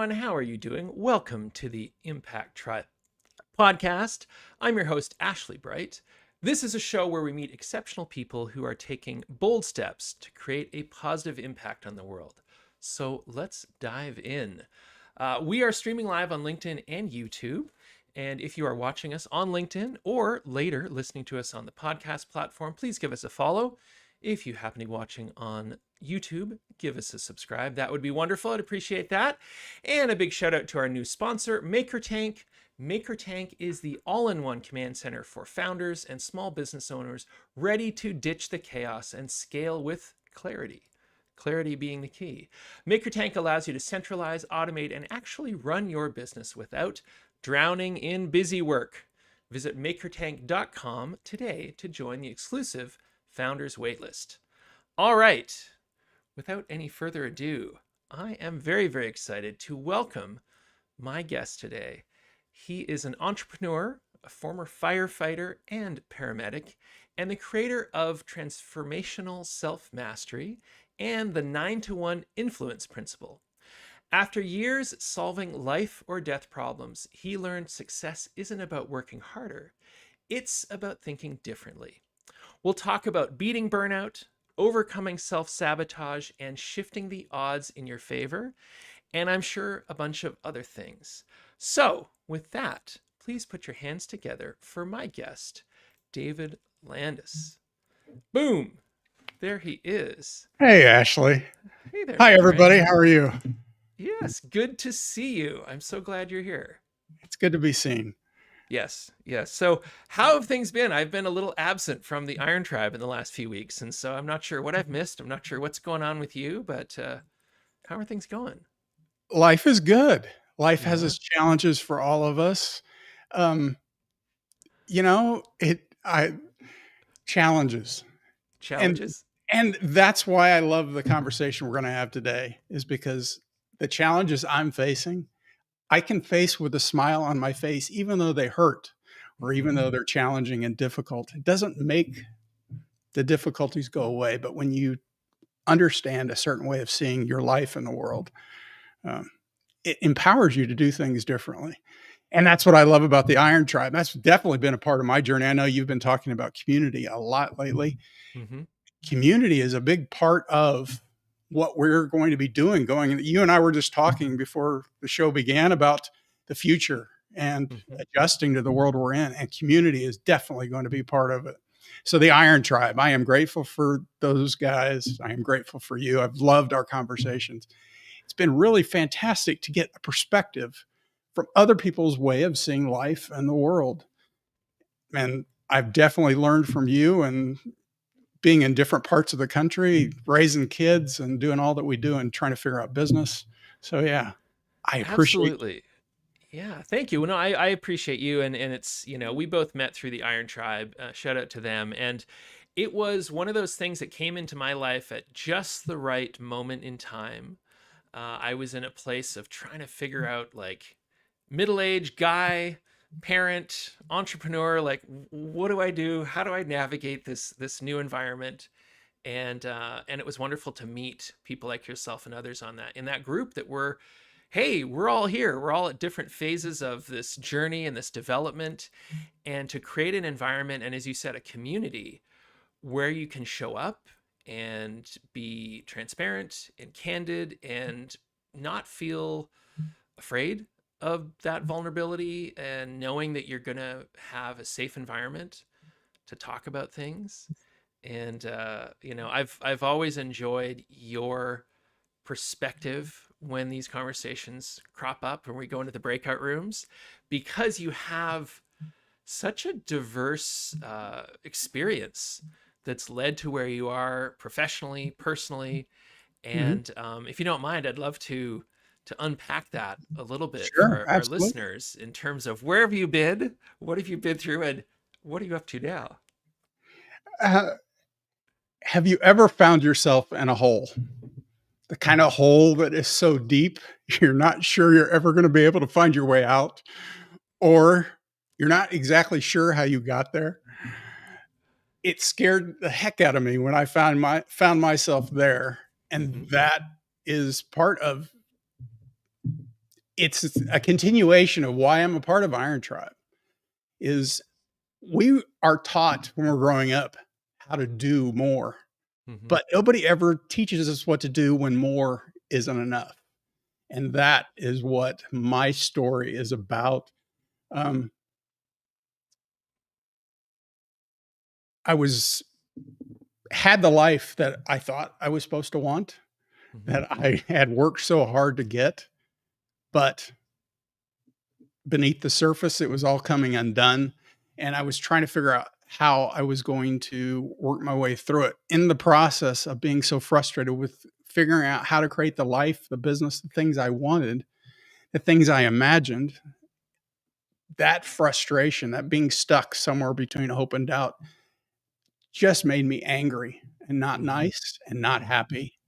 everyone. How are you doing? Welcome to the Impact Tribe podcast. I'm your host, Ashley Bright. This is a show where we meet exceptional people who are taking bold steps to create a positive impact on the world. So let's dive in. We are streaming live on LinkedIn and YouTube. And if you are watching us on LinkedIn or later listening to us on the podcast platform, please give us a follow. If you happen to be watching on YouTube, give us a subscribe. That would be wonderful. I'd appreciate that. And a big shout out to our new sponsor, MakerTank. MakerTank is the all-in-one command center for founders and small business owners ready to ditch the chaos and scale with clarity. Clarity being the key. MakerTank allows you to centralize, automate, and actually run your business without drowning in busy work. Visit makertank.com today to join the exclusive Founders Waitlist. All right, without any further ado, I am very, very excited to welcome my guest today. He is an entrepreneur, a former firefighter and paramedic, and the creator of Transformational Self Mastery and the 9-to-1 influence principle. After years solving life or death problems, he learned success isn't about working harder. It's about thinking differently. We'll talk about beating burnout, overcoming self-sabotage, and shifting the odds in your favor, and I'm sure a bunch of other things. So, with that, please put your hands together for my guest, David Landis. Boom! There he is. Hey, Ashley. Hey there, Hi, my everybody. friend. How are you? Yes, good to see you. I'm so glad you're here. It's good to be seen. Yes. So how have things been? I've been a little absent from the Iron Tribe in the last few weeks, and so I'm not sure what I've missed. I'm not sure what's going on with you, but how are things going? Life is good. Life has Yeah. its challenges for all of us. Um, I challenges. And Challenges? and that's why I love the conversation we're going to have today, is because the challenges I'm facing, I can face with a smile on my face, even though they hurt or even though they're challenging and difficult. It doesn't make the difficulties go away, but when you understand a certain way of seeing your life in the world, um, it empowers you to do things differently. And that's what I love about the Iron Tribe. That's definitely been a part of my journey. I know you've been talking about community a lot lately. Mm-hmm. Community is a big part of what we're going to be doing. You and I were just talking before the show began about the future and Mm-hmm. adjusting to the world we're in. And community is definitely going to be part of it. So the Iron Tribe, I am grateful for those guys. I am grateful for you. I've loved our conversations. It's been really fantastic to get a perspective from other people's way of seeing life and the world. And I've definitely learned from you, and being in different parts of the country, raising kids and doing all that we do and trying to figure out business. So yeah, I appreciate. Absolutely. Yeah, thank you. Well, no, I appreciate you, and it's we both met through the Iron Tribe. Shout out to them, and it was one of those things that came into my life at just the right moment in time. I was in a place of trying to figure out, like, middle-aged guy, parent, entrepreneur, like, what do I do? How do I navigate this new environment? And it was wonderful to meet people like yourself and others on that in that group that were, hey, we're all here. We're all at different phases of this journey and this development, and to create an environment and, as you said, a community where you can show up and be transparent and candid and not feel afraid of that vulnerability, and knowing that you're going to have a safe environment to talk about things. And I've always enjoyed your perspective when these conversations crop up and we go into the breakout rooms, because you have such a diverse experience that's led to where you are professionally, personally. Mhm. And if you don't mind, I'd love to unpack that a little bit for Sure, our absolutely. listeners, in terms of where have you been, what have you been through, and what are you up to now? Uh, have you ever found yourself in a hole? The kind of hole that is so deep, you're not sure you're ever going to be able to find your way out, or you're not exactly sure how you got there. It scared the heck out of me when I found myself there. Mm-hmm. And that is part of it's a continuation of why I'm a part of Iron Tribe. Is we are taught when we're growing up how to do more, Hmm. but nobody ever teaches us what to do when more isn't enough. And that is what my story is about. Um, I was had the life that I thought I was supposed to want, Hmm. that I had worked so hard to get, but beneath the surface, it was all coming undone. And I was trying to figure out how I was going to work my way through it. In the process of being so frustrated with figuring out how to create the life, the business, the things I wanted, the things I imagined, that frustration, that being stuck somewhere between hope and doubt, just made me angry and not Hmm. nice and not happy.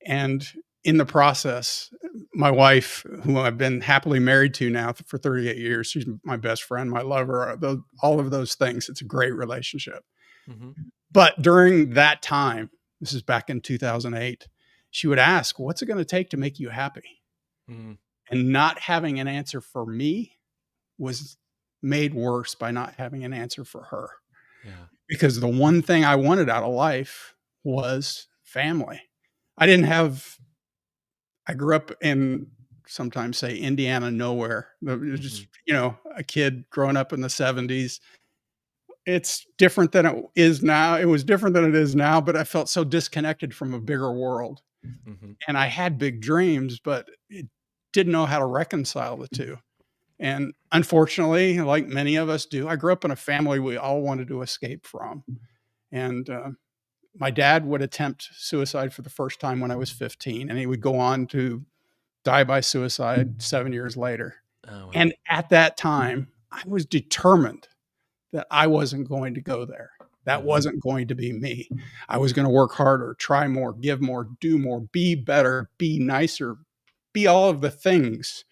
And in the process, my wife, who I've been happily married to now for 38 years, she's my best friend, my lover, all of those things. It's a great relationship. Hmm. But during that time, this is back in 2008, she would ask, "What's it going to take to make you happy?" Hmm. And not having an answer for me was made worse by not having an answer for her. Yeah. Because the one thing I wanted out of life was family. I didn't have I grew up in, sometimes say, Indiana nowhere. It was Hmm. just, a kid growing up in the 70s. It's different than it is now. It was different than it is now, but I felt so disconnected from a bigger world. Hmm. And I had big dreams, but it didn't know how to reconcile the two. And unfortunately, like many of us do, I grew up in a family we all wanted to escape from. And my dad would attempt suicide for the first time when I was 15, and he would go on to die by suicide 7 years later. Oh, wow. And at that time, I was determined that I wasn't going to go there. That Hmm. wasn't going to be me. I was going to work harder, try more, give more, do more, be better, be nicer, be all of the things.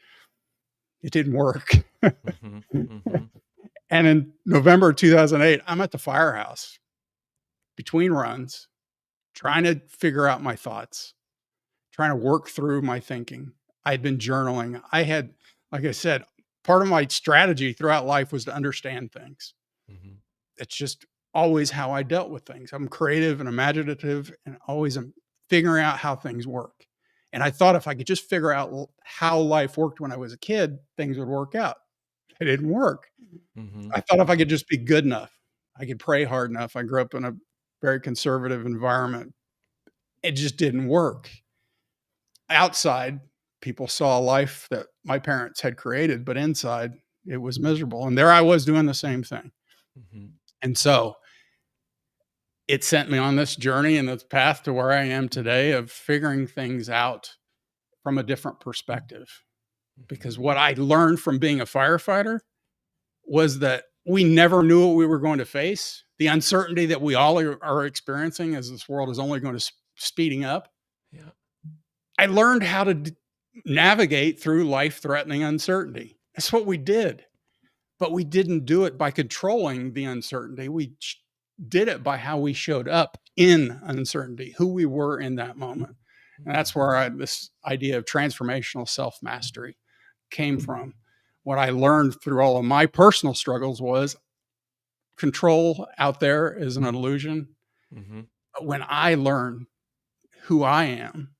It didn't work. Hmm. Hmm. And in November 2008, I'm at the firehouse between runs, trying to figure out my thoughts, trying to work through my thinking. I'd been journaling. Like I said, part of my strategy throughout life was to understand things. Hmm. It's just always how I dealt with things. I'm creative and imaginative and always am figuring out how things work. And I thought if I could just figure out how life worked when I was a kid, things would work out. It didn't work. Hmm. I thought if I could just be good enough, I could pray hard enough. I grew up in a very conservative environment. It just didn't work. Outside, people saw a life that my parents had created, but inside, it was miserable. And there I was doing the same thing. Hmm. And so it sent me on this journey and this path to where I am today of figuring things out from a different perspective. Hmm. Because what I learned from being a firefighter was that we never knew what we were going to face. The uncertainty that we all are experiencing as this world is only going to speeding up. Yeah. I learned how to navigate through life threatening uncertainty. That's what we did. But we didn't do it by controlling the uncertainty. We did it by how we showed up in uncertainty, who we were in that moment. And that's where this idea of transformational self mastery came from. What I learned through all of my personal struggles was control out there is an illusion. Hmm. But when I learn who I am,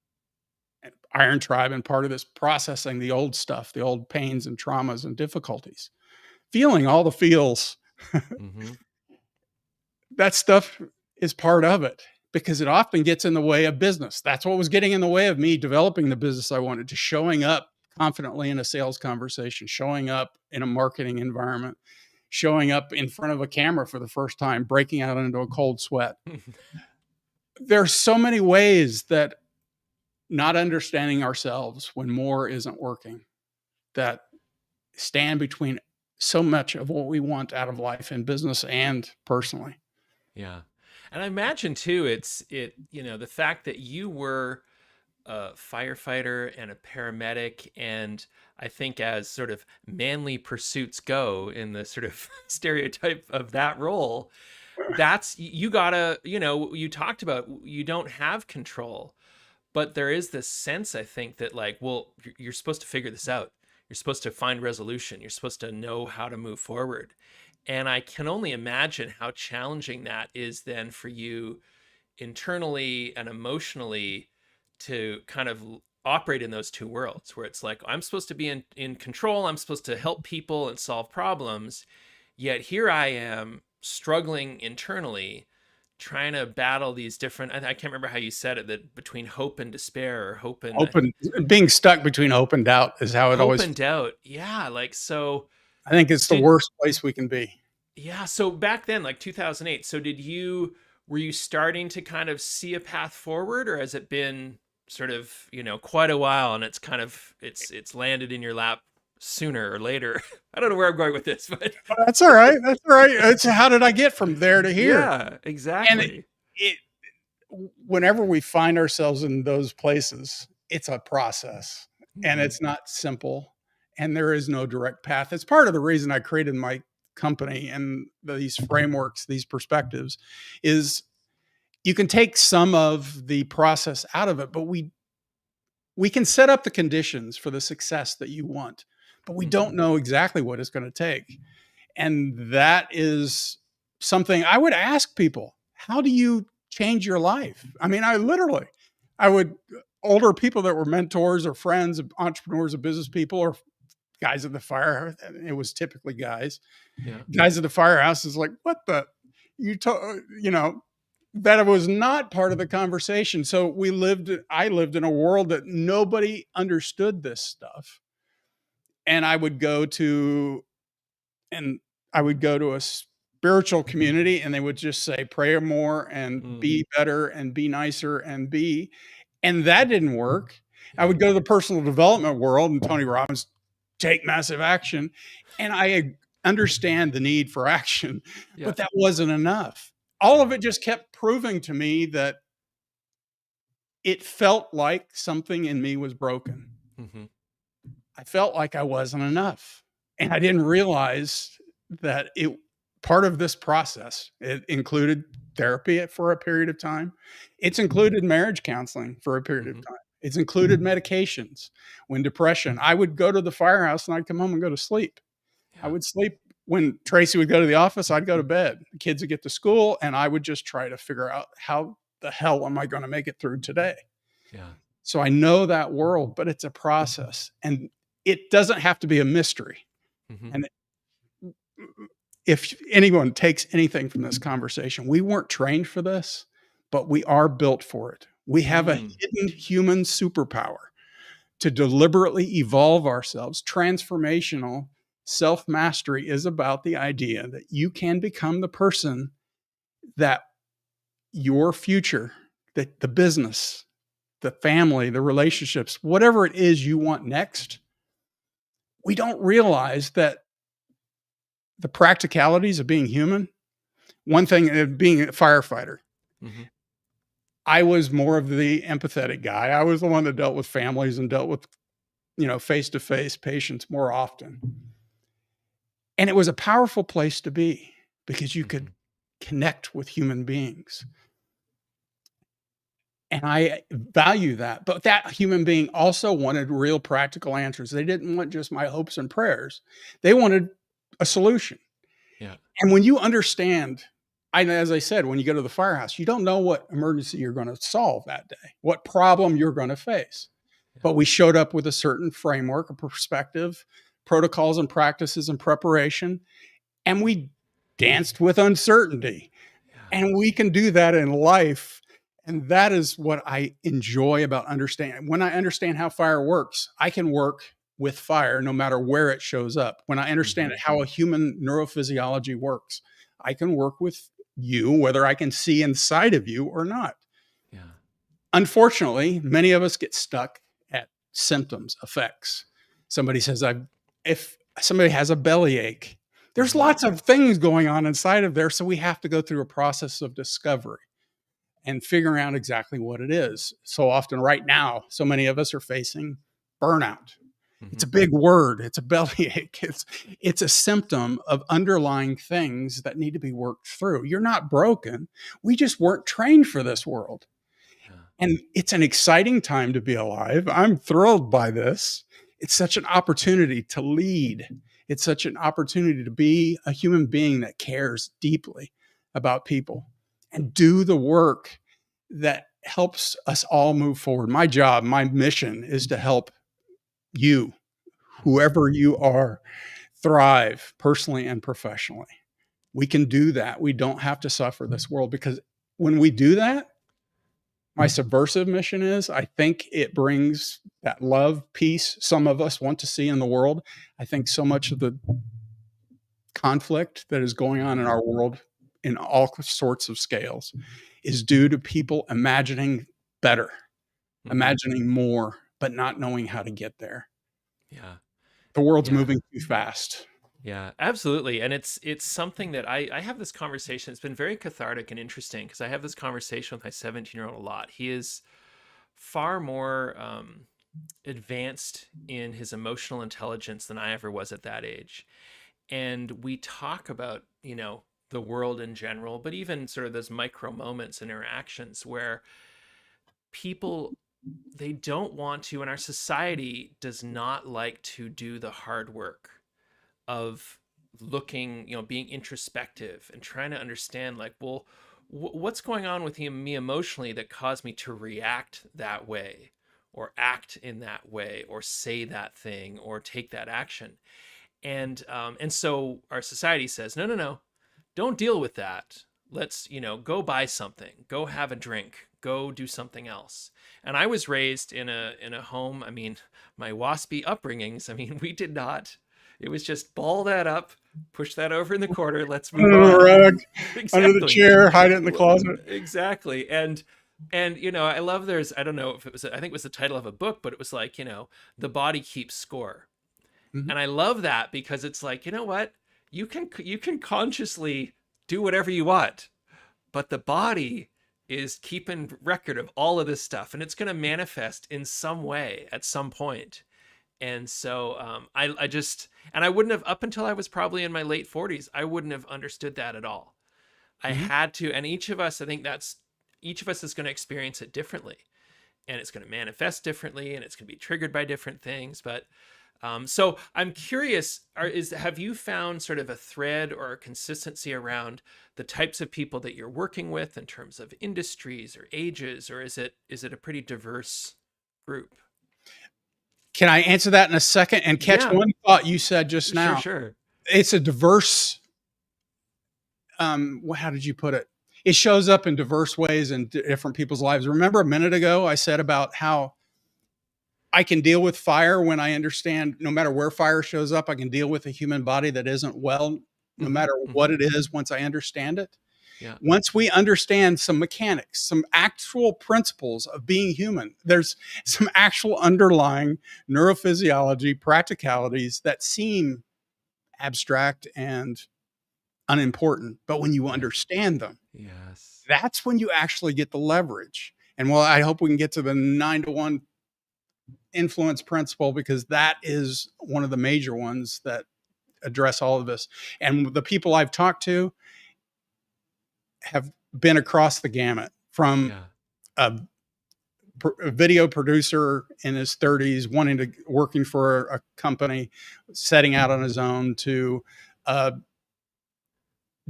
Iron Tribe, and part of this processing the old stuff, the old pains and traumas and difficulties, feeling all the feels, Hmm. that stuff is part of it because it often gets in the way of business. That's what was getting in the way of me developing the business I wanted, to showing up confidently in a sales conversation, showing up in a marketing environment, showing up in front of a camera for the first time, breaking out into a cold sweat. There's so many ways that not understanding ourselves when more isn't working, that stand between so much of what we want out of life in business and personally. Yeah. And I imagine too, the fact that you were a firefighter and a paramedic, and I think as sort of manly pursuits go in the sort of stereotype of that role, that's you gotta, you talked about you don't have control, But there is this sense, I think, that like, well, you're supposed to figure this out. You're supposed to find resolution. You're supposed to know how to move forward. And I can only imagine how challenging that is then for you internally and emotionally to kind of operate in those two worlds where it's like, I'm supposed to be in control. I'm supposed to help people and solve problems. Yet here I am struggling internally, trying to battle these different, I can't remember how you said it, that between hope and despair, or hope and Hope and being stuck between hope and doubt is how it hope always, and doubt. Yeah. Like, so I think it's the did, worst place we can be. yeah. So back then, like 2008, so were you starting to kind of see a path forward, or has it been sort of, quite a while and it's kind of, it's landed in your lap sooner or later? I don't know where I'm going with this, but That's all right. That's all right. It's how did I get from there to here? yeah, And exactly. it whenever we find ourselves in those places, it's a process and Mhm. it's not simple and there is no direct path. It's part of the reason I created my company and these frameworks, these perspectives is you can take some of the process out of it, but we can set up the conditions for the success that you want, but we don't Mhm. know exactly what it's going to take. And that is something I would ask people, how do you change your life? I mean, I would, older people that were mentors or friends, entrepreneurs or business people or guys at the fire, it was typically Yeah. guys at the firehouse is like, what the, that was not part of the conversation. So I lived in a world that nobody understood this stuff. And and I would go to a spiritual community and they would just say, pray more and Mm. be better and be nicer and that didn't work. I Yeah. would go to the personal development world and Tony Robbins, take massive action. And I understand the need for action, Yeah. but that wasn't enough. All of Yeah. it just kept proving to me that it felt like something in me was broken. Mhm. I felt like I wasn't enough. And I didn't realize that it part of this process, it included therapy for a period of time. It's included marriage counseling for a period of Mhm. time. It's included medications. When depression, I would go to the firehouse and I'd come home and go to sleep. I Yeah. would sleep when Tracy would go to the office, I'd go to bed. The kids would get to school and I would just try to figure out how the hell am I going to make it through today? Yeah. So I know that world, but it's a process and it doesn't have to be a mystery. Mhm. And if anyone takes anything from this conversation, we weren't trained for this, but we are built for it. We have a Mm. hidden human superpower to deliberately evolve ourselves. Transformational self mastery is about the idea that you can become the person that your future, that the business, the family, the relationships, whatever it is you want next, we don't realize that the practicalities of being human. One thing, being a firefighter, Mhm. I was more of the empathetic guy. I was the one that dealt with families and dealt with, face to face patients more often. And it was a powerful place to be because you could Mhm. connect with human beings. And I value that. But that human being also wanted real practical answers. They didn't want just my hopes and prayers, they wanted a solution. Yeah. And when you understand, as I said, when you go to the firehouse, you don't know what emergency you're going to solve that day, what problem you're going to face. Yeah. But we showed up with a certain framework, a perspective, protocols and practices and preparation, and we danced with uncertainty. Yeah. And we can do that in life. And that is what I enjoy about understanding. When I understand how fire works, I can work with fire no matter where it shows up. When I understand Mhm. how a human neurophysiology works, I can work with you, whether I can see inside of you or not. Yeah. Unfortunately, many of us get stuck at symptoms, effects. Somebody says, if somebody has a bellyache, there's Mhm. lots of things going on inside of there. So we have to go through a process of discovery and figuring out exactly what it is. So often, right now, so many of us are facing burnout. It's a Mhm. big word. It's a bellyache. It's a symptom of underlying things that need to be worked through. You're not broken. We just weren't trained for this world. Yeah. And it's an exciting time to be alive. I'm thrilled by this. It's such an opportunity to lead. It's such an opportunity to be a human being that cares deeply about people and do the work that helps us all move forward. My job, my mission is to help you, whoever you are, thrive personally and professionally. We can do that. We don't have to suffer this world, because when we do that, my subversive mission is, I think it brings that love, peace some of us want to see in the world. I think so much of the conflict that is going on in our world in all sorts of scales is due to people imagining better, imagining more, but not knowing how to get there. Yeah. The world's Yeah. moving too fast. Yeah, absolutely. And it's something that I have this conversation. It's been very cathartic and interesting because I have this conversation with my 17-year-old a lot. He is far more advanced in his emotional intelligence than I ever was at that age. And we talk about, the world in general, but even sort of those micro moments and interactions where people, they don't want to, and our society does not like to do the hard work of looking, being introspective and trying to understand, like, well, what's going on with me emotionally that caused me to react that way or act in that way or say that thing or take that action. And so our society says, no, no, no, don't deal with that. Let's, go buy something, go have a drink, go do something else. And I was raised in a home. I mean, my waspy upbringings, I mean, we did not, it was just ball that up, push that over in the corner, let's move Under the on. rug, under the Exactly. chair, hide it in the closet. Exactly. And I love, there's, I don't know if it was, I think it was the title of a book, but it was like, the body keeps score. Mhm. And I love that because it's like, you know what? You can consciously do whatever you want, but the body is keeping record of all of this stuff, and it's going to manifest in some way at some point. And so I just, and I wouldn't have, up until I was probably in my late 40s, I wouldn't have understood that at all. I Mhm. had to, and each of us, I think that's, each of us is going to experience it differently, and it's going to manifest differently, and it's going to be triggered by different things. But so I'm curious, have you found sort of a thread or a consistency around the types of people that you're working with in terms of industries or ages, or is it a pretty diverse group? Can I answer that in a second and catch Yeah, one thought you said just sure, now? sure. It's a diverse, how did you put it? It shows up in diverse ways in different people's lives. Remember a minute ago, I said about how I can deal with fire when I understand no matter where fire shows up, I can deal with a human body that isn't well, no Hmm. matter Hmm. what it is, once I understand it. Yeah. Once we understand some mechanics, some actual principles of being human, there's some actual underlying neurophysiology practicalities that seem abstract and unimportant. But when you Yeah. understand them, Yes. that's when you actually get the leverage. And well, I hope we can get to the 9-to-1 influence principle, because that is one of the major ones that address all of this. And the people I've talked to have been across the gamut, from Yeah. a, a video producer in his 30s wanting to working for a company, setting out on his own, to a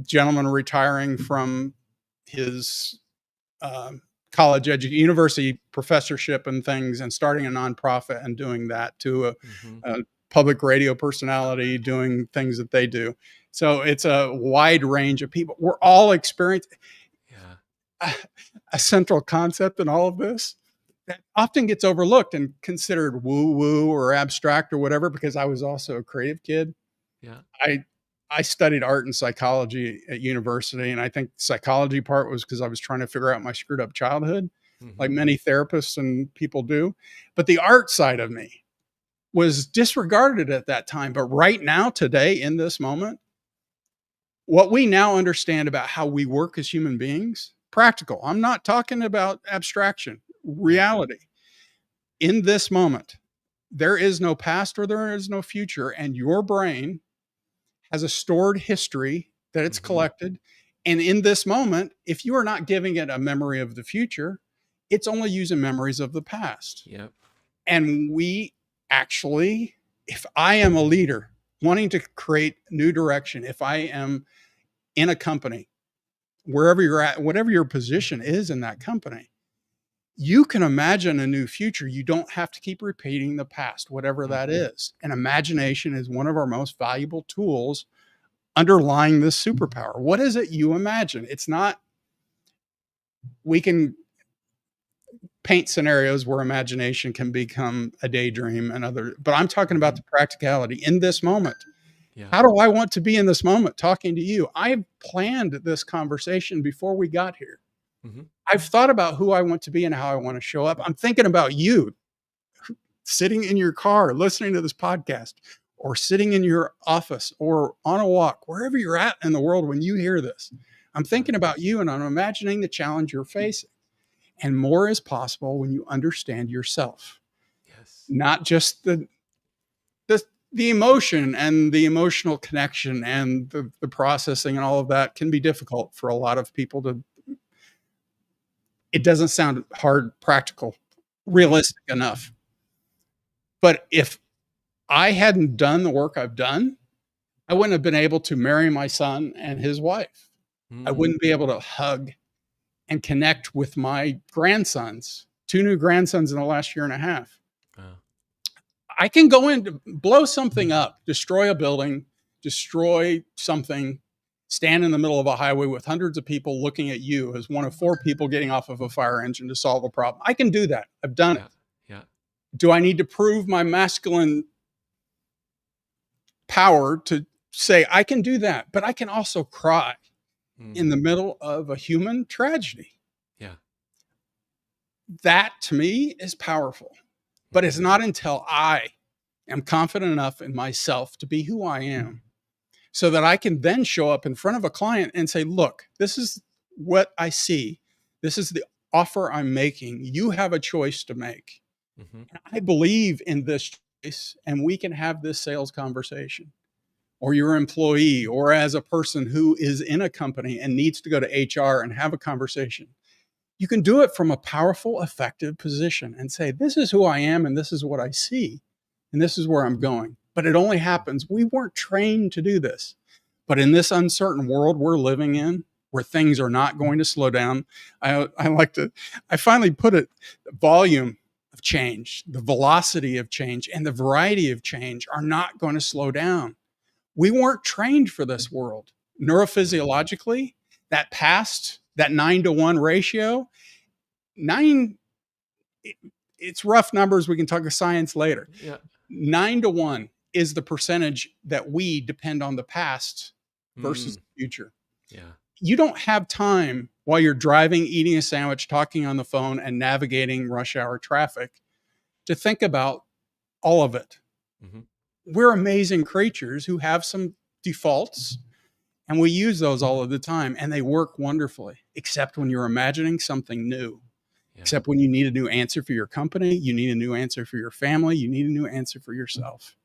gentleman retiring from his college university professorship and things, and starting a nonprofit and doing that, to Hmm. a public radio personality doing things that they do. So it's a wide range of people. We're all experiencing Yeah. a central concept in all of this that often gets overlooked and considered woo woo or abstract or whatever, because I was also a creative kid. Yeah. I I studied art and psychology at university, and I think the psychology part was because I was trying to figure out my screwed up childhood, like Hmm. many therapists and people do. But the art side of me was disregarded at that time. But right now, today, in this moment, what we now understand about how we work as human beings, practical. I'm not talking about abstraction, Yeah. reality. In this moment, there is no past or there is no future, and your brain has a stored history that it's Hmm. collected. And in this moment, if you are not giving it a memory of the future, it's only using memories of the past. Yep. And we actually, if I am a leader wanting to create new direction, if I am in a company, wherever you're at, whatever your position is in that company, you can imagine a new future. You don't have to keep repeating the past, whatever that is. And imagination is one of our most valuable tools underlying this superpower. What is it you imagine? It's not, we can paint scenarios where imagination can become a daydream and other, but I'm talking about the practicality in this moment. Yeah. How do I want to be in this moment talking to you? I've planned this conversation before we got here. Mhm. I've thought about who I want to be and how I want to show up. I'm thinking about you sitting in your car, listening to this podcast, or sitting in your office or on a walk, wherever you're at in the world when you hear this. I'm thinking about you and I'm imagining the challenge you're facing. And more is possible when you understand yourself, Yes. not just the emotion and the emotional connection and the processing and all of that can be difficult for a lot of people to, it doesn't sound hard, practical, realistic enough. But if I hadn't done the work I've done, I wouldn't have been able to marry my son and his wife. I Mm. wouldn't be able to hug and connect with my grandsons, 2 new grandsons in the last year and a half. Wow. I can go in to blow something up, destroy a building, destroy something, stand in the middle of a highway with hundreds of people looking at you as one of 4 people getting off of a fire engine to solve a problem. I can do that. I've done it. Yeah. Yeah. Do I need to prove my masculine power to say I can do that? But I can also cry in the Mm. middle of a human tragedy. Yeah. That to me is powerful. But it's Mhm. not until I am confident enough in myself to be who I am so that I can then show up in front of a client and say, look, this is what I see. This is the offer I'm making. You have a choice to make. Mhm. I believe in this choice, and we can have this sales conversation. Or your employee, or as a person who is in a company and needs to go to HR and have a conversation. You can do it from a powerful, effective position and say, this is who I am, and this is what I see, and this is where I'm going. But it only happens, we weren't trained to do this. But in this uncertain world we're living in, where things are not going to slow down, I finally put it, the volume of change, the velocity of change, and the variety of change are not going to slow down. We weren't trained for this world. Neurophysiologically, that past, that 9-to-1 ratio, 9, it's rough numbers. We can talk of science later. Yeah. 9-to-1 is the percentage that we depend on the past versus Mm. the future. Yeah. You don't have time while you're driving, eating a sandwich, talking on the phone, and navigating rush hour traffic to think about all of it. Mhm. We're amazing creatures who have some defaults, and we use those all of the time, and they work wonderfully, except when you're imagining something new, Yeah. except when you need a new answer for your company, you need a new answer for your family, you need a new answer for yourself.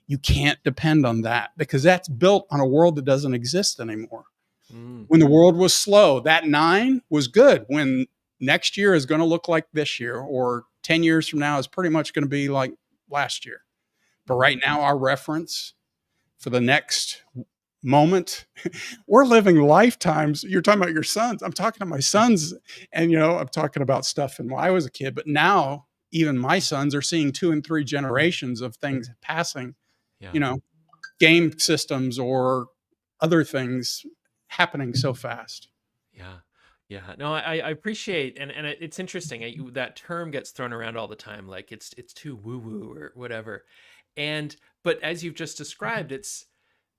You can't depend on that because that's built on a world that doesn't exist anymore. Mm. When the world was slow, that 9 was good. When next year is going to look like this year, or 10 years from now is pretty much going to be like last year. But Mhm. right now, our reference for the next moment, we're living lifetimes. You're talking about your sons. I'm talking to my sons, and I'm talking about stuff from when I was a kid. But now, even my sons are seeing 2 and 3 generations of things passing. Yeah. You know, game systems or other things happening so fast. Yeah. Yeah. No, I appreciate, and it's interesting. That term gets thrown around all the time, like it's too woo woo or whatever. And but as you've just described,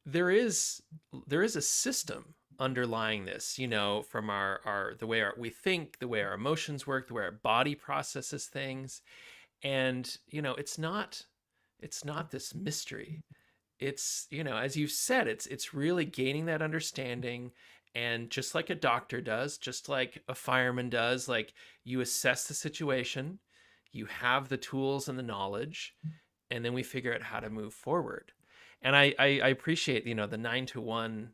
there is there is a system underlying this, from our the way we think, the way our emotions work, the way our body processes things. And it's not this mystery. It's, as you've said, it's really gaining that understanding. And just like a doctor does, just like a fireman does, like, you assess the situation, you have the tools and the knowledge, and then we figure out how to move forward. And I appreciate, the 9-to-1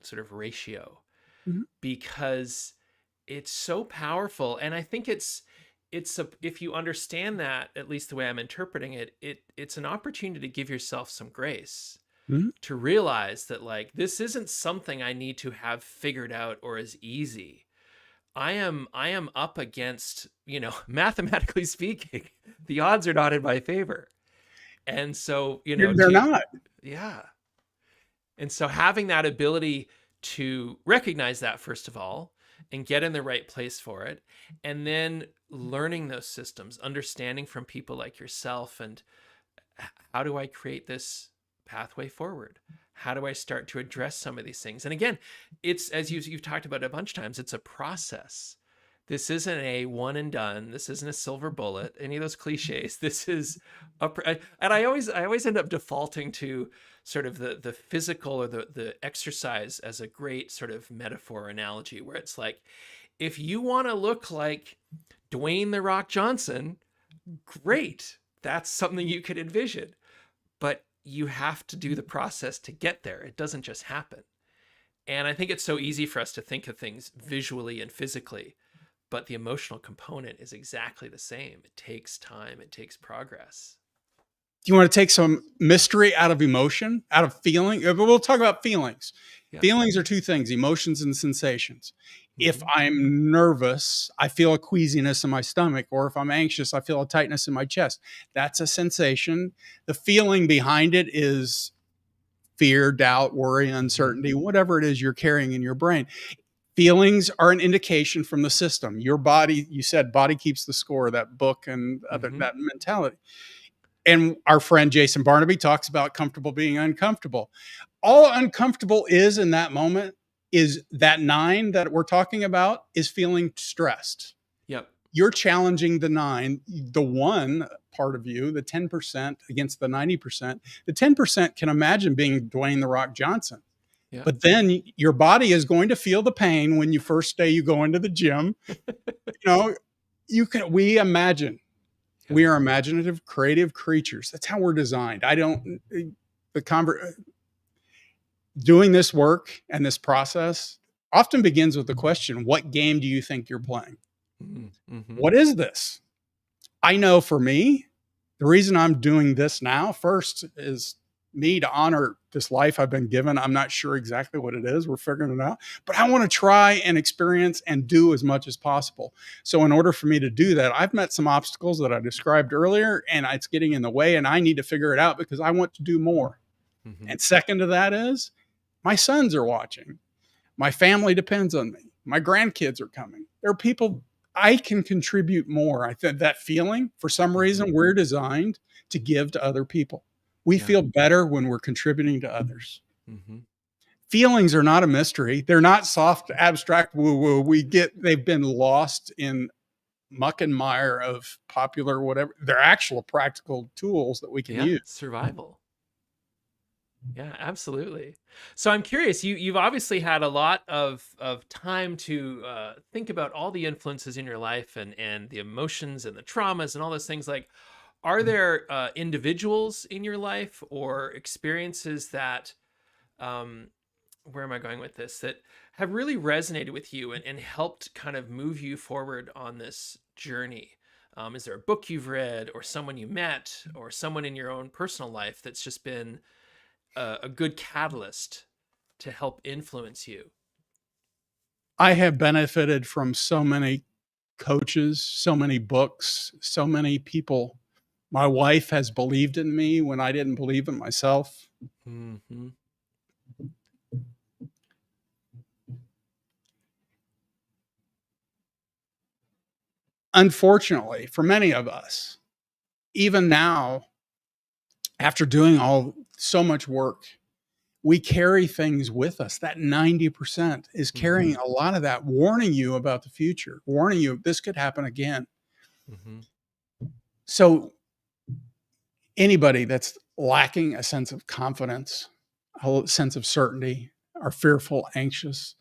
sort of ratio, Mhm. because It's so powerful, and I think if you understand that, at least the way I'm interpreting it, it's an opportunity to give yourself some grace, Mhm. to realize that like this isn't something I need to have figured out or is easy. I am up against, mathematically speaking, the odds are not in my favor. And so, They're not. yeah. And so having that ability to recognize that, first of all, and get in the right place for it, and then learning those systems, understanding from people like yourself, and how do I create this pathway forward? How do I start to address some of these things? And again, it's, as you've talked about a bunch of times, it's a process. This isn't a one and done. This isn't a silver bullet. Any of those cliches. This is and I always end up defaulting to sort of the physical or the exercise as a great sort of metaphor analogy, where it's like, if you want to look like Dwayne the Rock Johnson, great. That's something you could envision, but you have to do the process to get there. It doesn't just happen. And I think it's so easy for us to think of things visually and physically, but the emotional component is exactly the same. It takes time, it takes progress. Do you want to take some mystery out of emotion, out of feeling? We'll talk about feelings. Yeah. Feelings are two things: emotions and sensations. If Mhm. I'm nervous, I feel a queasiness in my stomach, or if I'm anxious, I feel a tightness in my chest. That's a sensation. The feeling behind it is fear, doubt, worry, Mhm. uncertainty, whatever it is you're carrying in your brain. Feelings are an indication from the system. Your body, you said body keeps the score, that book and other Mhm. that mentality. And our friend Jason Barnaby talks about comfortable being uncomfortable. All uncomfortable is in that moment is that 9 that we're talking about is feeling stressed. Yep. You're challenging the 9, the one part of you, the 10% against the 90%. The 10% can imagine being Dwayne the Rock Johnson. Yeah. But then your body is going to feel the pain when you first day you go into the gym. You know, we imagine. Yeah. We are imaginative, creative creatures. That's how we're designed. I don't the conver- Doing this work and this process often begins with the question, what game do you think you're playing? Mhm. What is this? I know for me, the reason I'm doing this now first is me to honor this life I've been given. I'm not sure exactly what it is. We're figuring it out, but I want to try and experience and do as much as possible. So, in order for me to do that, I've met some obstacles that I described earlier, and it's getting in the way, and I need to figure it out because I want to do more. Mhm. And second to that is my sons are watching. My family depends on me. My grandkids are coming. There are people I can contribute more. I think that feeling, for some Mhm. reason, we're designed to give to other people. We Yeah. feel better when we're contributing to others. Mhm. Feelings are not a mystery. They're not soft, abstract woo woo. They've been lost in muck and mire of popular whatever. They're actual practical tools that we can Yeah. use. Survival. Yeah, absolutely. So I'm curious. You've obviously had a lot of time to think about all the influences in your life, and the emotions and the traumas and all those things. Like, are there individuals in your life or experiences that, um, where am I going with this, that have really resonated with you and helped kind of move you forward on this journey? Is there a book you've read, or someone you met, or someone in your own personal life that's just been a good catalyst to help influence you? I have benefited from so many coaches, so many books, so many people. My wife has believed in me when I didn't believe in myself. Hmm. Unfortunately, for many of us, even now, after doing all so much work, we carry things with us. That 90% is Hmm. carrying a lot of that, warning you about the future, warning you this could happen again. Hmm. So, anybody that's lacking a sense of confidence, a sense of certainty, are fearful, anxious,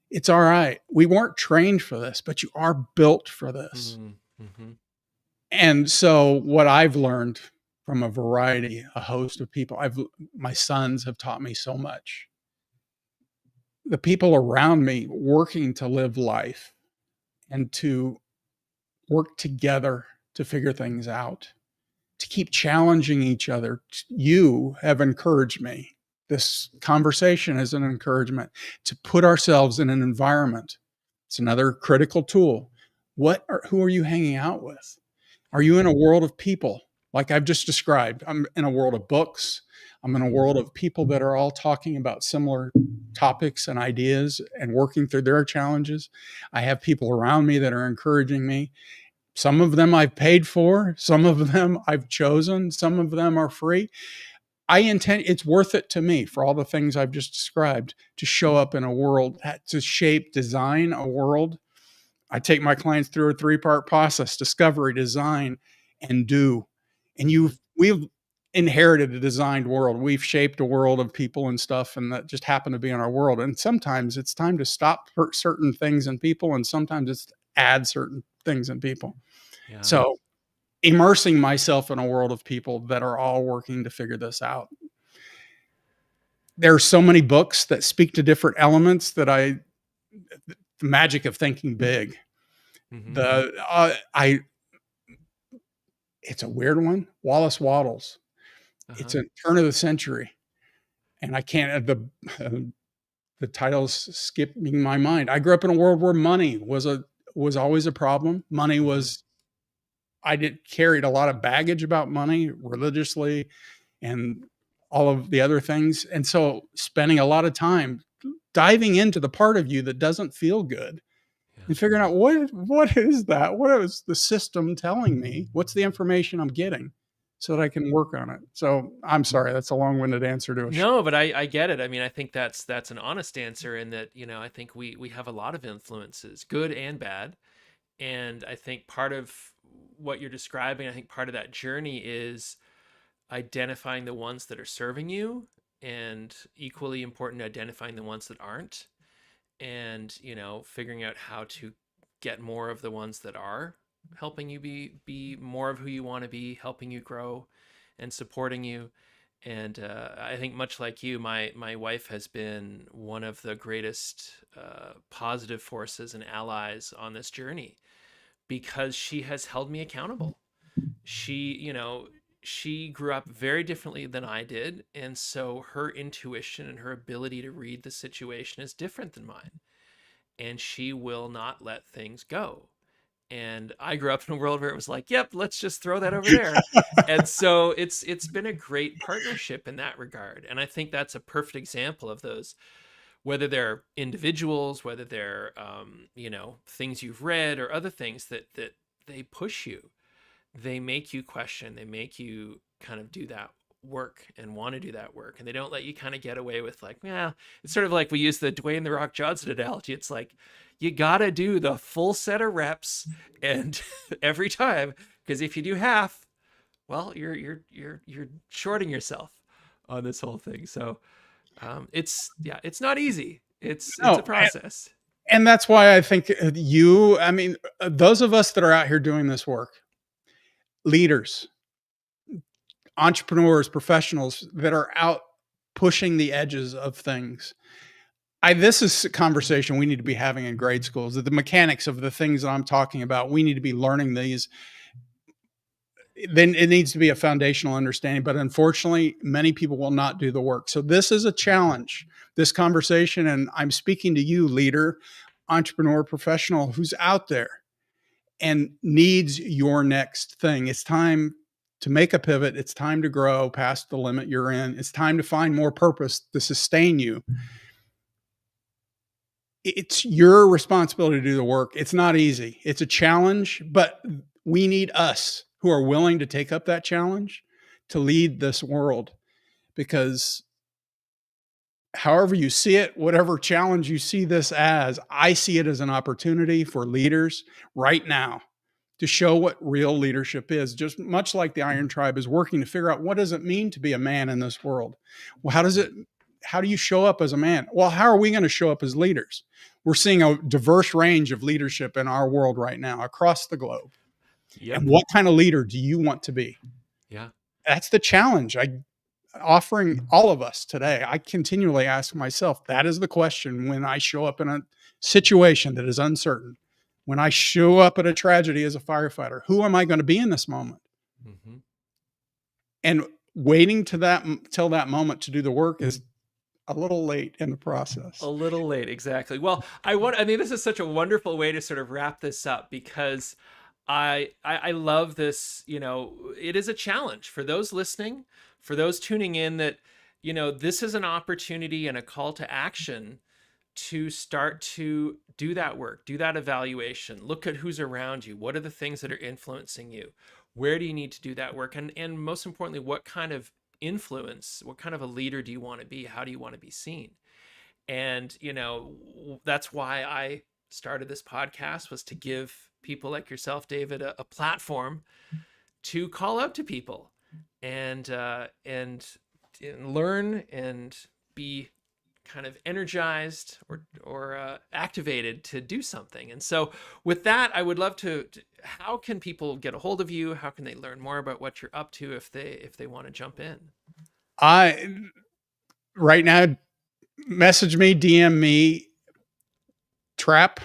it's all right. We weren't trained for this, but you are built for this. Hmm. Hmm. And so what I've learned from a host of people, my sons have taught me so much. The people around me working to live life, and to work together to figure things out, to keep challenging each other. You have encouraged me. This conversation is an encouragement to put ourselves in an environment. It's another critical tool. Who are you hanging out with? Are you in a world of people like I've just described? I'm in a world of books. I'm in a world of people that are all talking about similar topics and ideas and working through their challenges. I have people around me that are encouraging me. Some of them I've paid for, some of them I've chosen, some of them are free. It's worth it to me for all the things I've just described to show up in a world, to shape, design a world. I take my clients through a 3-part process: discovery, design, and do. And we've inherited a designed world. We've shaped a world of people and stuff, and that just happen to be in our world. And sometimes it's time to stop certain things in people, and sometimes it's add certain things in people. Yeah. So immersing myself in a world of people that are all working to figure this out. There are so many books that speak to different elements the magic of thinking big. Mm-hmm. It's a weird one. Wallace Wattles. Uh-huh. It's a turn of the century, and I can't. The title's skipping my mind. I grew up in a world where money was always a problem. Money was. I carried a lot of baggage about money religiously, and all of the other things, and so spending a lot of time diving into the part of you that doesn't feel good Yeah. and figuring out what is that? What is the system telling me? What's the information I'm getting so that I can work on it? So I'm sorry, that's a long-winded answer to a No, but I get it. I mean, I think that's an honest answer in that, I think we have a lot of influences, good and bad. And I think part of what you're describing, I think part of that journey is identifying the ones that are serving you, and equally important, identifying the ones that aren't, and figuring out how to get more of the ones that are helping you be more of who you want to be, helping you grow and supporting you. And I think, much like you, my wife has been one of the greatest positive forces and allies on this journey, because she has held me accountable. She grew up very differently than I did, and so her intuition and her ability to read the situation is different than mine, and she will not let things go. And I grew up in a world where it was like, yep, let's just throw that over there. And so it's been a great partnership in that regard. And I think that's a perfect example of those, whether they're individuals, whether they're things you've read or other things that they push you, they make you question, they make you kind of do that work and want to do that work, and they don't let you kind of get away with, like, yeah. It's sort of like, we use the Dwayne the Rock Johnson analogy. It's like, you gotta do the full set of reps and every time, because if you do half, well, you're shorting yourself on this whole thing. So it's not easy. It's no, a process. and that's why I think those of us that are out here doing this work, leaders, entrepreneurs, professionals that are out pushing the edges of things. This is a conversation we need to be having in grade schools. The mechanics of the things that I'm talking about, we need to be learning these. Then it needs to be a foundational understanding, but unfortunately, many people will not do the work. So this is a challenge, this conversation, and I'm speaking to you, leader, entrepreneur, professional, who's out there and needs your next thing. It's time to make a pivot. It's time to grow past the limit you're in. It's time to find more purpose to sustain you. It's your responsibility to do the work. It's not easy. It's a challenge, but we need us who are willing to take up that challenge to lead this world, because however you see it, whatever challenge you see this as, I see it as an opportunity for leaders right now to show what real leadership is. Just much like the Iron Tribe is working to figure out, what does it mean to be a man in this world? Well, how do you show up as a man? Well, how are we going to show up as leaders? We're seeing a diverse range of leadership in our world right now across the globe. Yep. And what kind of leader do you want to be? Yeah. That's the challenge I'm offering all of us today. I continually ask myself, that is the question when I show up in a situation that is uncertain. When I show up at a tragedy as a firefighter, who am I going to be in this moment? Mm-hmm. And waiting to that till that moment to do the work is a little late in the process. A little late, exactly. Well, I mean, this is such a wonderful way to sort of wrap this up, because I love this. It is a challenge for those listening, for those tuning in, that, this is an opportunity and a call to action to start to do that work, do that evaluation, look at who's around you. What are the things that are influencing you? Where do you need to do that work? And most importantly, what kind of influence, what kind of a leader do you want to be? How do you want to be seen? And, that's why I started this podcast, was to give people like yourself, David, a platform to call out to people and learn and be kind of energized or activated to do something. And so with that, I would love how can people get a hold of you? How can they learn more about what you're up to if they want to jump in? Right now, message me, DM me, Trap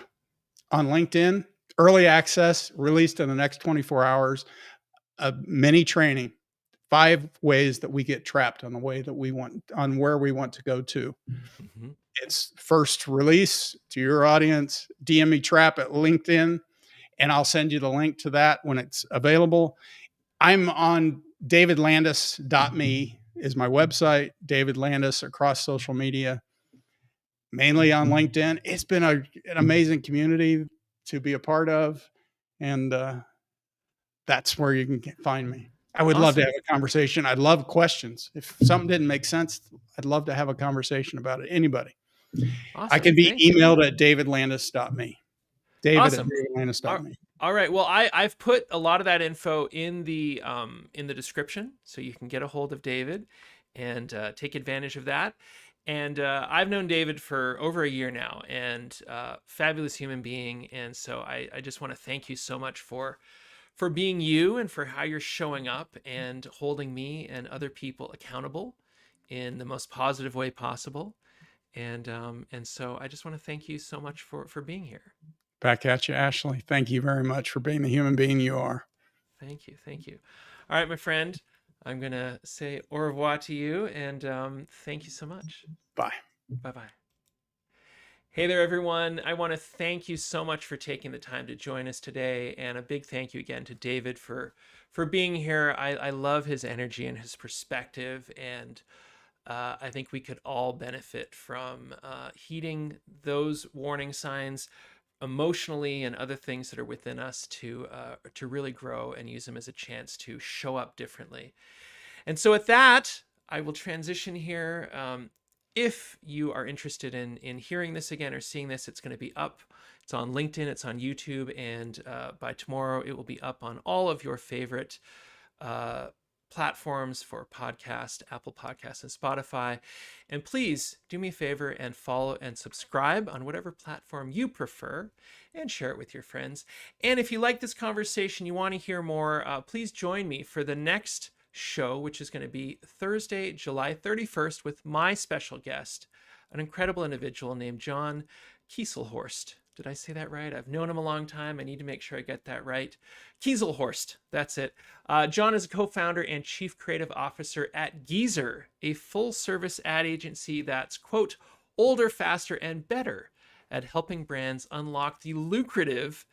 on LinkedIn, early access, released in the next 24 hours, a mini training, 5 ways that we get trapped on the way that we want, on where we want to go to. Mm-hmm. It's first release to your audience. DM me Trap at LinkedIn, and I'll send you the link to that when it's available. I'm on davidlandis.me is my website, David Landis across social media, mainly on LinkedIn. It's been an amazing community to be a part of, and that's where you can find me. I would love to have a conversation. I'd love questions. If something didn't make sense, I'd love to have a conversation about it. Anybody. Awesome. I can be emailed at davidlandis.me. David at davidlandis.me. All right. Well, I've put a lot of that info in the description, so you can get a hold of David and take advantage of that. And I've known David for over a year now, and fabulous human being. And so I just want to thank you so much for being you, and for how you're showing up and holding me and other people accountable in the most positive way possible. And so I just want to thank you so much for being here. Back at you, Ashley. Thank you very much for being the human being you are. Thank you. Thank you. All right, my friend, I'm going to say au revoir to you, and thank you so much. Bye. Bye-bye. Hey there, everyone. I want to thank you so much for taking the time to join us today, and a big thank you again to David for being here. I love his energy and his perspective, and I think we could all benefit from heeding those warning signs emotionally and other things that are within us to really grow and use them as a chance to show up differently. And so with that, I will transition here. If you are interested in hearing this again or seeing this, it's going to be up. It's on LinkedIn, it's on YouTube, and by tomorrow it will be up on all of your favorite platforms for podcast, Apple Podcasts and Spotify. And please do me a favor and follow and subscribe on whatever platform you prefer, and share it with your friends. And if you like this conversation, you want to hear more, please join me for the next show, which is going to be Thursday, July 31st, with my special guest, an incredible individual named John Kieselhorst. Did I say that right? I've known him a long time. I need to make sure I get that right. Kieselhorst, that's it. John is a co-founder and chief creative officer at Geezer, a full-service ad agency that's, quote, older, faster, and better at helping brands unlock the lucrative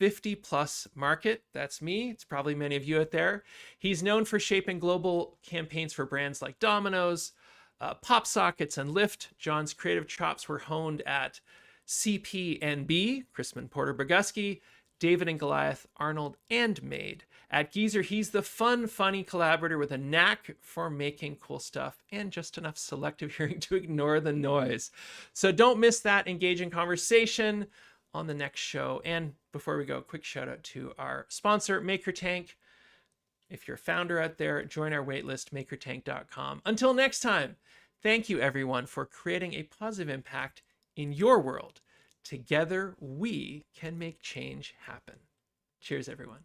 50-plus market. That's me. It's probably many of you out there. He's known for shaping global campaigns for brands like Domino's, Pop Sockets, and Lyft. John's creative chops were honed at CPNB, Crispin Porter Boguski, David and Goliath, Arnold, and Made. At Geezer, he's the fun, funny collaborator with a knack for making cool stuff and just enough selective hearing to ignore the noise. So don't miss that engaging conversation on the next show. And before we go, quick shout out to our sponsor, MakerTank. If you're a founder out there, join our waitlist, makertank.com. Until next time, thank you everyone for creating a positive impact in your world. Together, we can make change happen. Cheers, everyone.